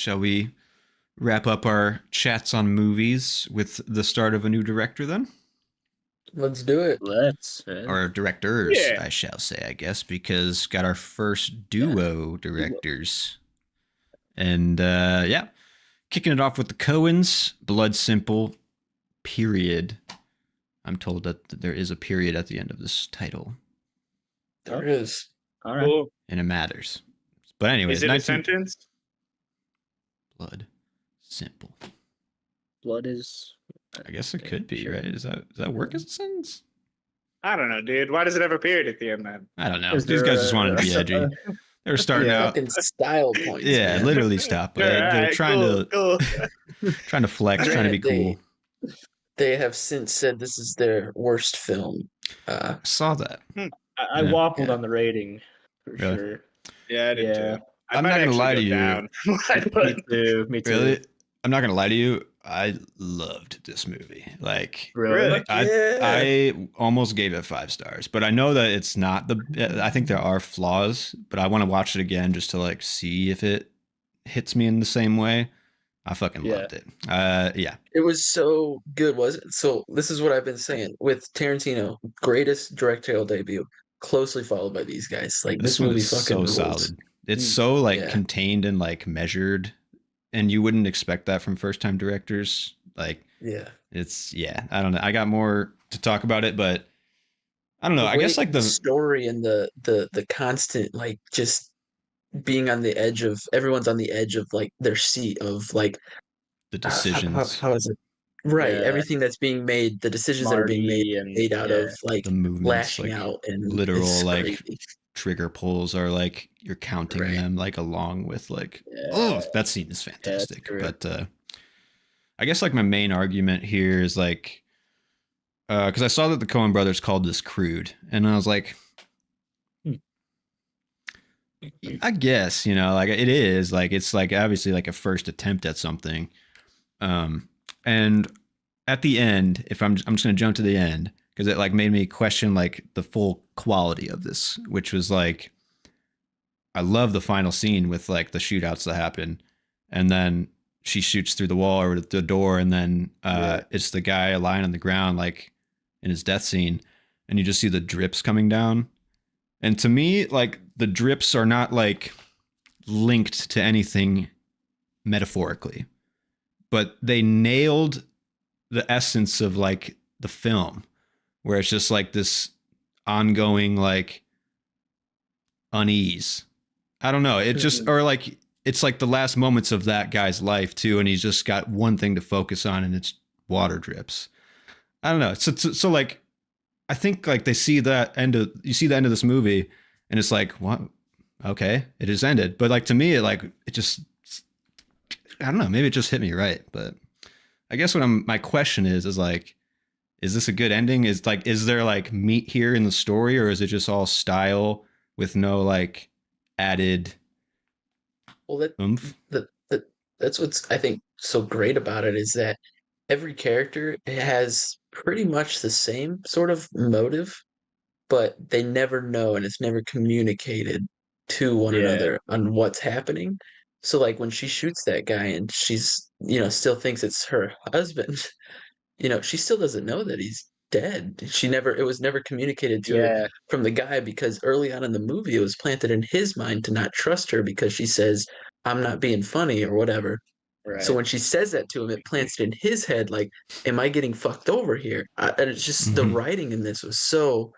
shall we wrap up our chats on movies with the start of a new director then? Let's do it. Let's. Or directors, Yeah. I shall say, I guess, because got our first duo directors. And yeah, kicking it off with the Coens, Blood Simple, period. I'm told that there is a period at the end of this title. There is. All right. Cool. And it matters. But anyway, Is it a sentence? Blood Simple. Blood is. I guess it could be, right? Does that work as a sentence? I don't know, dude. Why does it have a period at the end then? I don't know. Is These there guys just wanted to be edgy. They were starting out. Fucking style points. Yeah, man. literally stop. They're Alright, trying cool. trying to flex, trying to be cool. They have since said this is their worst film. I saw that. I Yeah. waffled on the rating for Really? sure. Yeah, I did Yeah. too. I'm not gonna lie to you. Me too. Me too. Really? I'm not gonna lie to you. I loved this movie. Like, Really? I almost gave it 5 stars, but I know that it's not I think there are flaws, but I want to watch it again just to like see if it hits me in the same way. I fucking loved it. Yeah. It was so good, wasn't it? So this is what I've been saying with Tarantino, greatest directorial debut, closely followed by these guys. Like this one movie is fucking so rules. solid. It's so like Yeah. contained and like measured, and you wouldn't expect that from first time directors. Like, Yeah. I don't know. I got more to talk about it, but I don't know. I guess like the the story and the constant like just being on the edge of everyone's on the edge of like their seat of like decisions, how is it right? Yeah. Everything that's being made, the decisions that are being Marty and made out of like the movements, lashing like out and literal it's like crazy. trigger pulls are like you're counting Right. them like along with like Yeah. oh, that scene is fantastic. true. But I guess like my main argument here is like because I saw that the Coen brothers called this crude, and I was like, I guess, you know, like it is like it's like obviously like a first attempt at something. And at the end, if I'm just gonna jump to the end because it like made me question like the full quality of this, which was like I love the final scene with like the shootouts that happen, and then she shoots through the wall or the door, and then it's the guy lying on the ground like in his death scene, and you just see the drips coming down. And to me, like the drips are not like linked to anything metaphorically, but they nailed the essence of like the film, where it's just like this ongoing like unease. I don't know. It just, or like, it's like the last moments of that guy's life too. And he's just got one thing to focus on, and it's water drips. I don't know. So like, I think like you see the end of this movie and it's like, what? Okay, it has ended. But like to me, it just, I don't know, maybe it just hit me right. But I guess my question is like, is this a good ending? Is there like meat here in the story, or is it just all style with no like added oomph? That's what's I think so great about it is that every character has pretty much the same sort of motive, but they never know and it's never communicated to one another on what's happening. So like when she shoots that guy and she's, still thinks it's her husband, she still doesn't know that he's dead. It was never communicated to her from the guy because early on in the movie it was planted in his mind to not trust her because she says, I'm not being funny or whatever. Right. So when she says that to him, it plants it in his head, like, am I getting fucked over here? And it's just the writing in this was so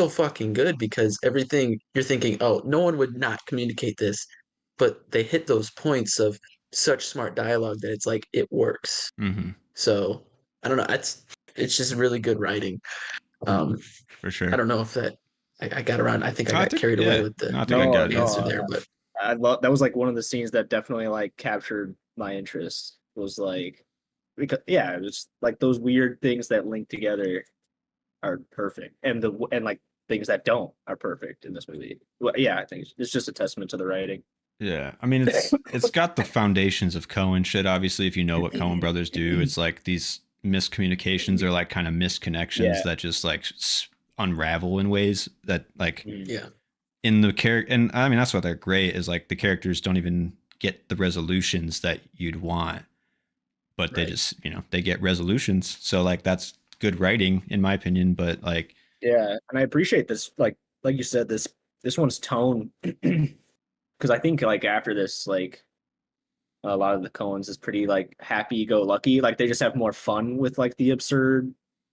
fucking good because everything you're thinking, oh, no one would not communicate this, but they hit those points of such smart dialogue that it's like it works. Mm-hmm. So I don't know. It's just really good writing. For sure. I don't know if that I got around. I think I got carried away with the answer there, but I love that was like one of the scenes that definitely like captured my interest. Was like because it was like those weird things that link together are perfect, and like things that don't are perfect in this movie. Well, I think it's just a testament to the writing. Yeah, I mean it's got the foundations of Coen shit. Obviously, if you know what Coen brothers do, it's like these miscommunications or like kind of misconnections that just like unravel in ways that like in the character. And I mean that's what they're great is like the characters don't even get the resolutions that you'd want, but they Right. just, they get resolutions. So like that's good writing in my opinion, but like Yeah, and I appreciate this, like you said, this one's tone, because I think like after this, like a lot of the Coens is pretty like happy go lucky, like they just have more fun with like the absurd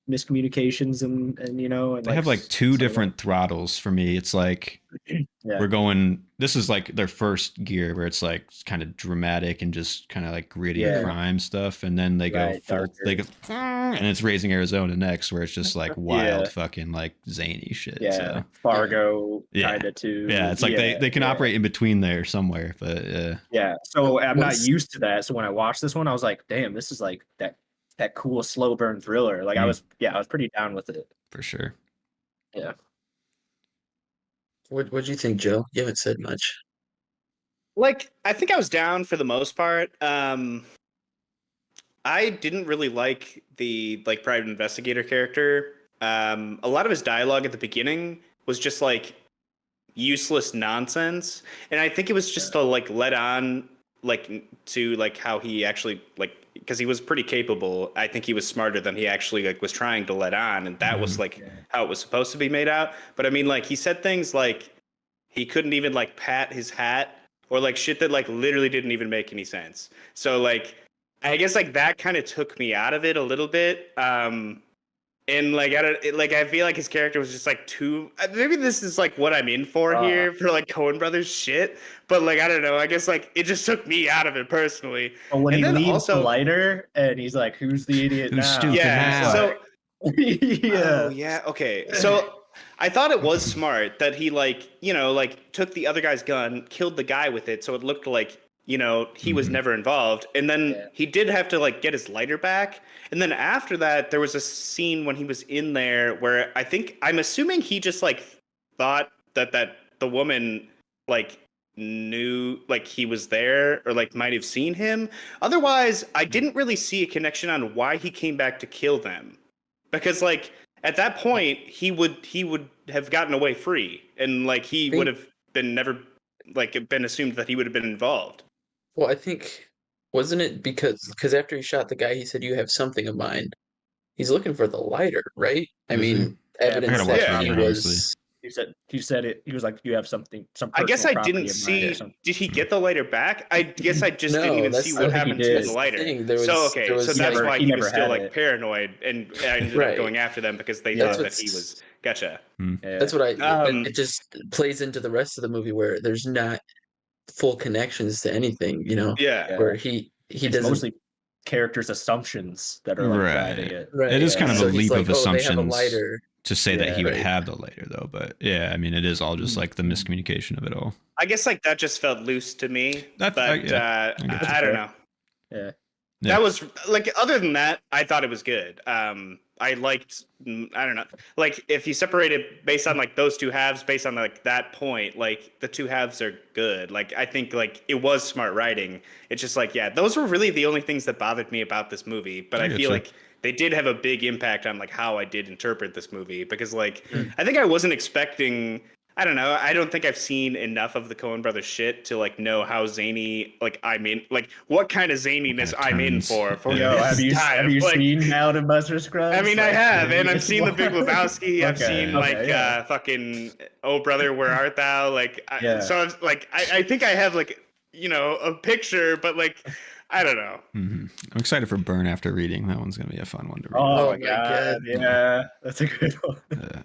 miscommunications and and they have like two different throttles for me. It's like yeah. we're going, this is like their first gear where it's like kind of dramatic and just kind of like gritty Yeah. crime stuff, and then they go Right, full, darker. they go and it's Raising Arizona next, where it's just like wild Yeah. fucking like zany shit. Yeah, So Fargo Yeah. kind of too. yeah, it's like they can operate in between there somewhere, but Yeah, so I'm not Once- used to that. So when I watched this one, I was like, "Damn, this is like that cool slow burn thriller." Like I was pretty down with it. for sure. Yeah. What'd you think, Joe? You haven't said much. Like, I think I was down for the most part. I didn't really like the private investigator character. A lot of his dialogue at the beginning was just like useless nonsense, and I think it was just to like let on to like how he actually because he was pretty capable. I think he was smarter than he actually was trying to let on, and that was how it was supposed to be made out. But I mean, like he said things like he couldn't even like pat his hat, or like shit that like literally didn't even make any sense. So like I guess like that kind of took me out of it a little bit. And like I feel like his character was just like too. Maybe this is like what I'm in for here for like Coen Brothers shit. But like I don't know. I guess like it just took me out of it personally. But when And he then leaves also- the lighter and he's like, "Who's the idiot Who's now?" stupid Yeah. now? So yeah. Oh, yeah. Okay. So I thought it was smart that he took the other guy's gun, killed the guy with it, so it looked like he was never involved, and then he did have to like get his lighter back. And then after that, there was a scene when he was in there where I'm assuming he just like thought that the woman like knew like he was there or like might have seen him. Otherwise, I didn't really see a connection on why he came back to kill them. Because like at that point he would have gotten away free, and like he would have been assumed that he would have been involved. Well, I think wasn't it because after he shot the guy, he said, "You have something of mine." He's looking for the lighter, right? I Is he? mean, evidence gotta watch that it he again, was. He said it. He was like, "You have something. Some." I guess I personal didn't property of mine or see. something." Did he get the lighter back? I guess I just didn't No, even that's- see I what don't think he happened to did. the lighter. Thing. There So was- okay, there was so that's never- why he he never was still had like it. paranoid and ended Right. up going after them because they Yeah. thought that That's he what's- was. Gotcha. Yeah. That's what Um, it just plays into the rest of the movie where there's not full connections to anything, Yeah. where he It's doesn't. mostly characters' assumptions that are like driving Right. it. Right. It is kind of So a he's leap like, of "Oh, they have a assumptions lighter." to say that he would Right. have the lighter though, but yeah, I mean it is all just like the miscommunication of it all. I guess like that just felt loose to me. That- but I get I don't know. Yeah. Yeah. That was like, other than that, I thought it was good. I liked, I don't know, like if you separate it based on like those two halves, based on like that point, like the two halves are good. Like I think like it was smart writing. It's just like, yeah, those were really the only things that bothered me about this movie. But I I get feel you. like they did have a big impact on like how I did interpret this movie, because like I think I wasn't expecting. I don't know. I don't think I've seen enough of the Coen Brothers shit to like know how zany I'm in, like what kind of zaniness What kind of I'm in turns. for Yo, this have you time. Like, seen How to Buster Scrubs? I mean, I Like, have, and I've seen The Big Lebowski. I've Okay, seen okay, yeah. fucking Oh Brother, Where Art Thou? Like, Yeah. so I was like, I think I have like a picture, but like I don't know. I'm excited for Burn after reading. That one's gonna be a fun one to read. Oh, Oh my my god. God. Yeah, that's a good one.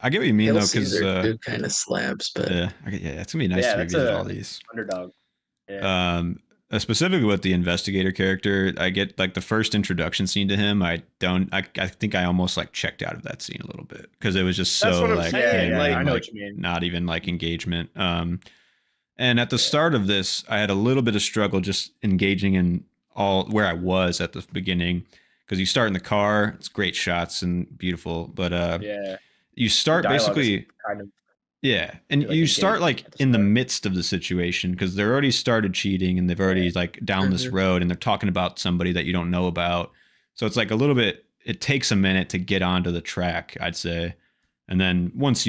I get what you mean Hail though, because Caesar do kind of slabs, but it's gonna be nice Yeah, to that's revisit a- all these. Underdog. Yeah. Specifically with the investigator character, I get like the first introduction scene to him. I think I almost like checked out of that scene a little bit because it was just That's so what I'm like, saying, and, like- I know like, what you mean. not even like engagement. And at the start of this, I had a little bit of struggle just engaging in all where I was at the beginning, because you start in the car, it's great shots and beautiful, but Yeah. you start Dialogue is basically kind of yeah, and You're, like, you start engaging like at the in the start. midst of the situation because they're already started cheating and they've already like down this road and they're talking about somebody that you don't know about. So it's like a little bit. It takes a minute to get onto the track, I'd say. And then once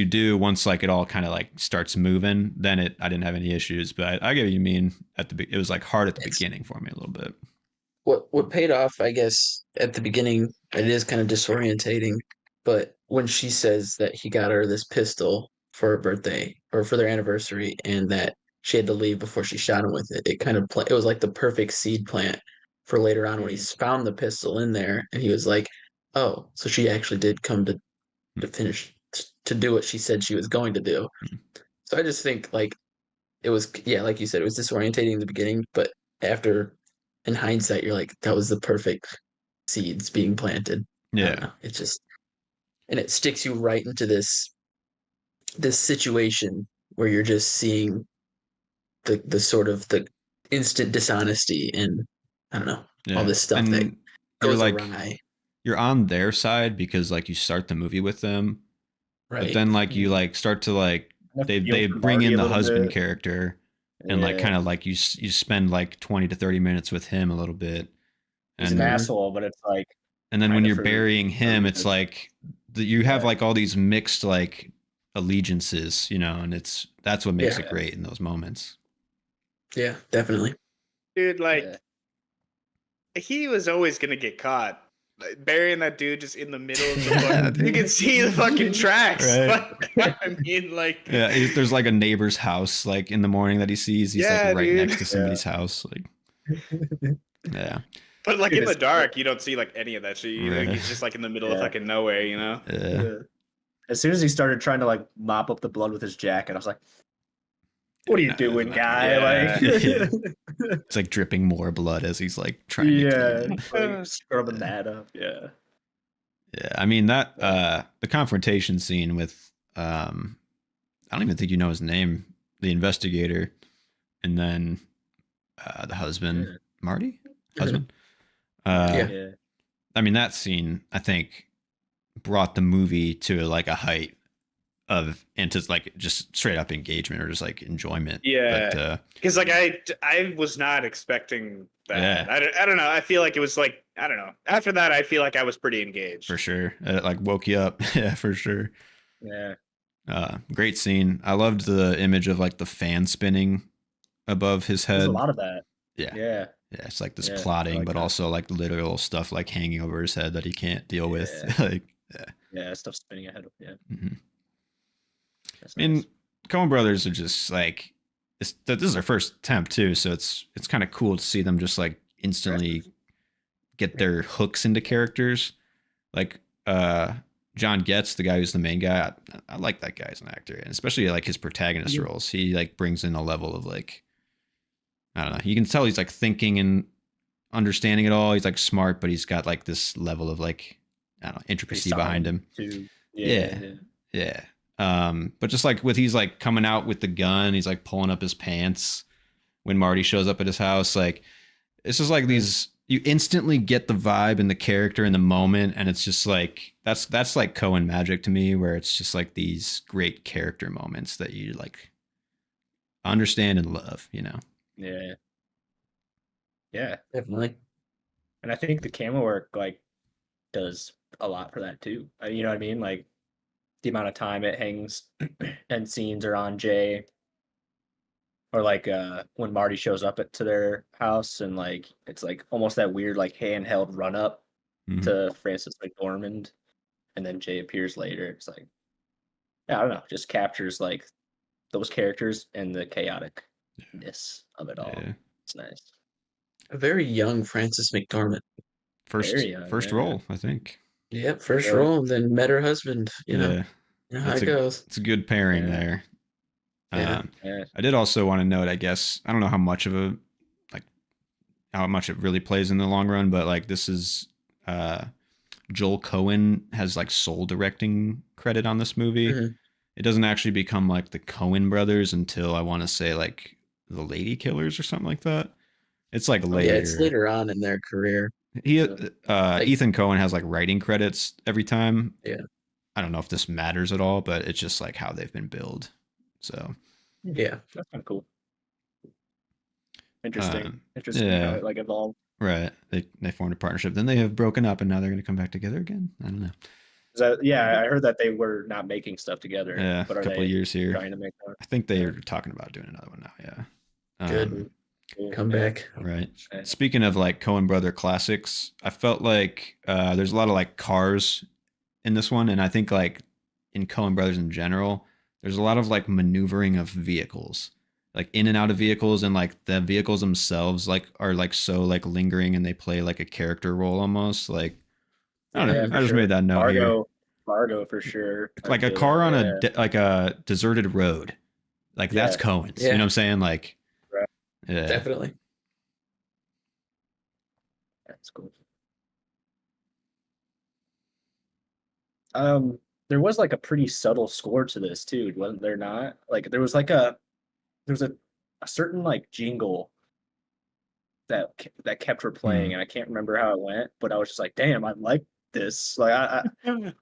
like it all kind of like starts moving, then I didn't have any issues. But I get what you mean. It was like hard at the beginning for me a little bit. What paid off, I guess, at the beginning, it is kind of disorientating. But when she says that he got her this pistol for her birthday or for their anniversary, and that she had to leave before she shot him with it, it was like the perfect seed plant for later on when he's found the pistol in there, and he was like, "Oh, so she actually did come to finish to do what she said she was going to do." So I just think like it was, yeah, like you said, it was disorientating in the beginning, but after, in hindsight, you're like, that was the perfect seeds being planted. I don't Yeah. know. It just, and it sticks you right into this situation where you're just seeing the sort of the instant dishonesty and I don't know, all Yeah. this stuff that And you're goes like, awry, you're on their side because like you start the movie with them, but right? then like you like start to like I they feel they for bring Marty in a the little husband bit. character, and like Yeah. kind of like you spend like 20 to 30 minutes with him a little bit, He's an and asshole, but it's like and then when kinda you're for burying him, it's reason. like you have Yeah. like all these mixed like allegiances, you know, and that's what makes Yeah. it great in those moments. Yeah, definitely. Dude, like Yeah. he was always gonna get caught. Like, burying that dude just in the middle of the Yeah, fucking, you dude. can see the fucking tracks. Right. Like, I mean, like, Yeah, there's like a neighbor's house like in the morning that he sees. He's Yeah, like right dude. next to somebody's house. Like, yeah, but like Dude, in the it's- dark, you don't see like any of that shit. Like, Right. he's just like in the middle of Yeah. fucking nowhere, you know? yeah. Yeah. As soon as he started trying to like mop up the blood with his jacket, I was like, "What are you No, doing, no, guy?" yeah, Like, yeah. It's like dripping more blood as he's like trying to yeah, clean. like, scrubbing that up. Yeah, Yeah, I mean that the confrontation scene with I don't even think you know his name, the investigator, and then the husband, Yeah. Marty, Mhm. husband. Yeah. yeah, I mean that scene I think brought the movie to like a height of into like just straight up engagement or just like enjoyment. Yeah. But Because like I was not expecting that. Yeah. I don't know. I feel like it was like, I don't know. After that, I feel like I was pretty engaged. for sure, it like woke you up. Yeah, for sure. yeah. Great scene. I loved the image of like the fan spinning above his There's head. a lot of that. Yeah. Yeah, Yeah, it's like this Yeah, I plotting, like but that. also like literal stuff like hanging over his head that he can't deal with. Yeah. Like, yeah. Stuff spinning ahead of. Yeah, mhm. that's I mean, nice. Coen Brothers are just like this is their first attempt too, so it's kind of cool to see them just like instantly get their hooks into characters. Like John Getz, the guy who's the main guy, I like that guy as an actor, and especially like his protagonist roles. He like brings in a level of like I don't know. You can tell he's like thinking and understanding it all. He's like smart, but he's got like this level of like I don't know intricacy behind him. Too. Yeah. Yeah. But just like he's like coming out with the gun, he's like pulling up his pants when Marty shows up at his house. Like it's just like these you instantly get the vibe and the character in the moment, and it's just like that's like Coen magic to me, where it's just like these great character moments that you like understand and love, you know. Yeah. Yeah. Definitely. And I think the camera work like does a lot for that too. You know what I mean? Like the amount of time it hangs and scenes are on Jay. Or like when Marty shows up to their house and like it's like almost that weird like handheld run up Mhm. to Francis McDormand and then Jay appears later. It's like yeah, I don't know, just captures like those characters and the chaoticness of it all. Yeah. It's nice. A very young Frances McDormand. First young, first yeah. role, I think. Yep, first Really? role, then met her husband. You know how That's it goes. It's a good pairing Yeah. there. Yeah. Yeah. I did also want to note, I guess, I don't know how much of a like how much it really plays in the long run, but like this is Joel Coen has like sole directing credit on this movie. Mhm. It doesn't actually become like the Coen brothers until I want to say like The Lady Killers or something like that. It's like later. Yeah, it's later on in their career. Ethan Coen has like writing credits every time. Yeah. I don't know if this matters at all, but it's just like how they've been billed. So Yeah. That's kind of cool. Interesting. Interesting yeah. how it like evolved. right, they formed a partnership. Then they have broken up, and now they're going to come back together again. I don't know. I heard that they were not making stuff together. Yeah, but a are couple they of years here. trying to make that? I think they're talking about doing another one now. Yeah. Good. Cool. Come Yeah. back. Right. Okay. Speaking of like Coen brother classics, I felt like there's a lot of like cars in this one, and I think like in Coen brothers in general, there's a lot of like maneuvering of vehicles, like in and out of vehicles, and like the vehicles themselves like are like so like lingering, and they play like a character role almost. Like I don't know. Yeah, I for just sure. made that note here. Fargo for sure. I Like a feel car that, on yeah. like a deserted road. Like that's Yeah. Cohen's. Yeah. You know what I'm saying? Like, Right. yeah. Definitely. That's cool. There was like a pretty subtle score to this too, wasn't there not? Like there was a certain like jingle that kept replaying, and I can't remember how it went, but I was just like, damn, I like this. Like it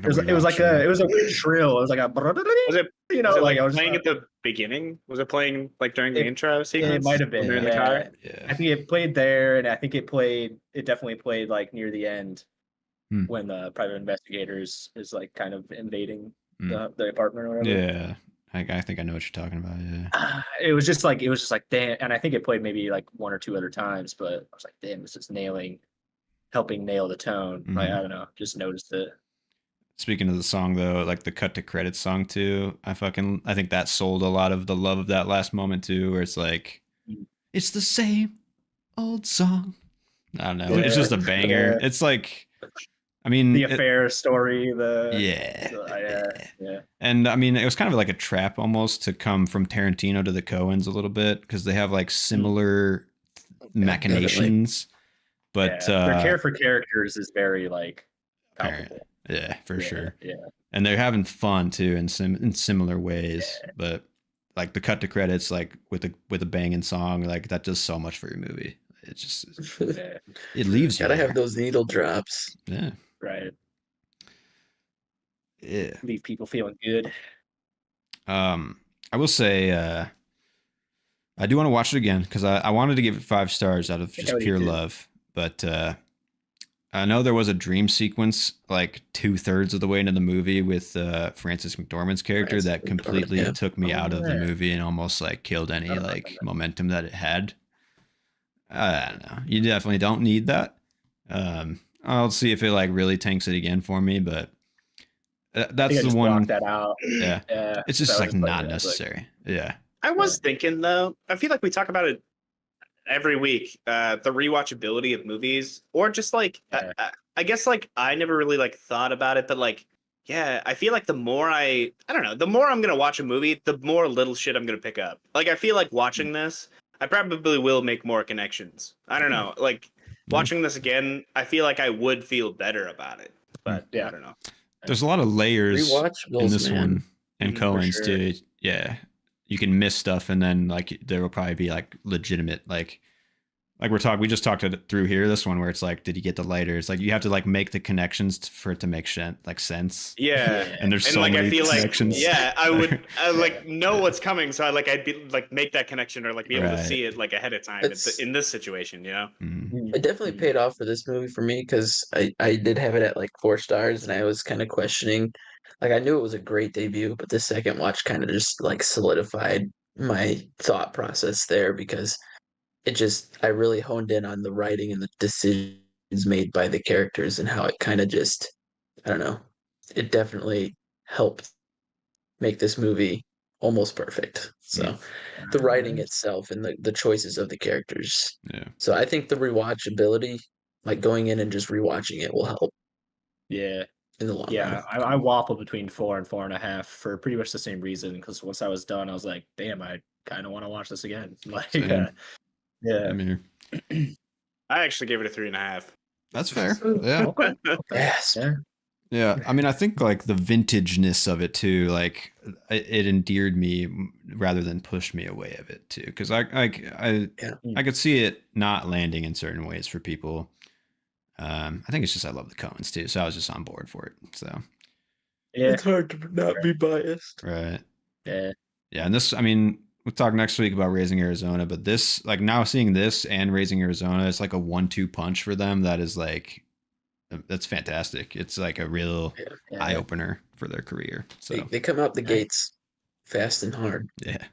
was like a weird trill. It was like a Was it you know, was it like I was playing at the beginning? Was it playing like during the intro sequence? It might have been. when they're in the Yeah. car. Yeah. I think it played there, and I think it definitely played like near the end Hmm. when the private investigators is like kind of invading Hmm. the apartment or whatever. Yeah. I think I know what you're talking about. Yeah. It was just like damn, and I think it played maybe like one or two other times, but I was like, damn, this is helping nail the tone. Like Mhm. I don't know, just noticed it. Speaking of the song though, like the cut to credits song too, I think that sold a lot of the love of that last moment too, where it's like it's the same old song. I don't know. It's just a banger. Yeah. It's like I mean The affair story, yeah. And I mean, it was kind of like a trap almost to come from Tarantino to the Coens a little bit because they have like similar machinations, but their care for characters is very like apparent. palpable. Yeah, for sure. Yeah. And they're having fun too in similar ways. Yeah. But like the cut to credits, like with a banging song, like that does so much for your movie. It just it leaves you. Gotta have those needle drops. Yeah. Right. Yeah. Leave people feeling good. I will say I do want to watch it again because I wanted to give it 5 stars out of just pure love. But I know there was a dream sequence like 2/3 of the way into the movie with Frances McDormand's character that completely took me out of the movie and almost like killed any like momentum that it had. I don't know. You definitely don't need that. I'll see if it like really tanks it again for me, but that's the one. That out. Yeah. It's just like not necessary. Yeah. I was thinking though, I feel like we talk about it every week, the rewatchability of movies, or just like I guess like I never really like thought about it, but like I feel like the more I don't know, the more I'm gonna watch a movie, the more little shit I'm gonna pick up. Like I feel like watching this, I probably will make more connections. I don't know, like watching this again, I feel like I would feel better about it, but I don't know. There's a lot of layers in this one and Coen's too. Yeah. You can miss stuff and then like there will probably be like legitimate like we just talked it through here, this one where it's like, did he get the lighter? It's like you have to like make the connections for it to make sense. Yeah. And there's so like many I feel connections. Like I like know what's coming, so I'd be like make that connection or like be able to see it like ahead of time in this situation, you know? Mm-hmm. It definitely paid off for this movie for me because I did have it at like 4 stars and I was kind of questioning. Like I knew it was a great debut, but the second watch kind of just like solidified my thought process there because I really honed in on the writing and the decisions made by the characters and how it kind of just, I don't know, it definitely helped make this movie almost perfect. So the writing itself and the choices of the characters. Yeah. So I think the rewatchability, like going in and just rewatching it will help. Yeah. In the long run. I waffle between 4 and 4.5 for pretty much the same reason. Because once I was done, I was like, "Damn, I kind of want to watch this again." Like, I actually gave it a 3.5. That's fair. Yeah. Okay. Yes. Yeah. I mean, I think like the vintageness of it too, like it endeared me rather than pushed me away of it too, because I could see it not landing in certain ways for people. I think it's just I love the Coens too, so I was just on board for it. So it's hard to not be biased, right? Yeah, and this, I mean, we'll talk next week about Raising Arizona, but this, like now seeing this and Raising Arizona, it's like a 1-2 punch for them. That is like that's fantastic. It's like a real Yeah. Yeah. eye opener for their career. So They come out the Yeah. gates fast and hard. yeah.